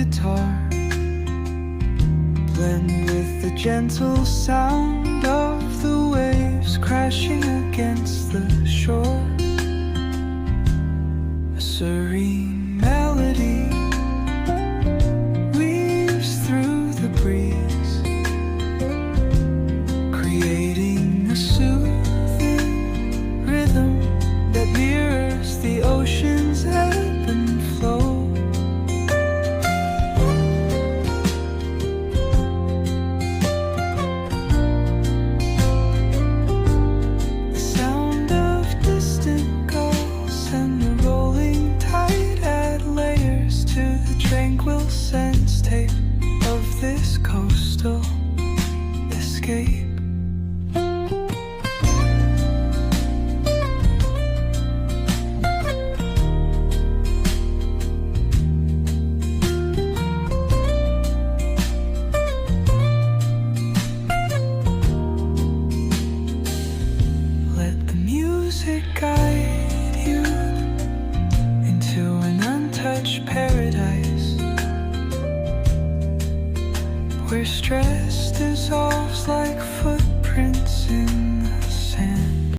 guitar, blend with the gentle sound of the waves crashing against the shore. A serene melody weaves through the breeze, creating a soothing rhythm that mirrors the ocean's ebb and flow. The sound of distant gulls and the rolling tide add layers to the tranquil sense tape of this coastal escape. Let the music guide you into an untouched paradise, where stress dissolves like footprints in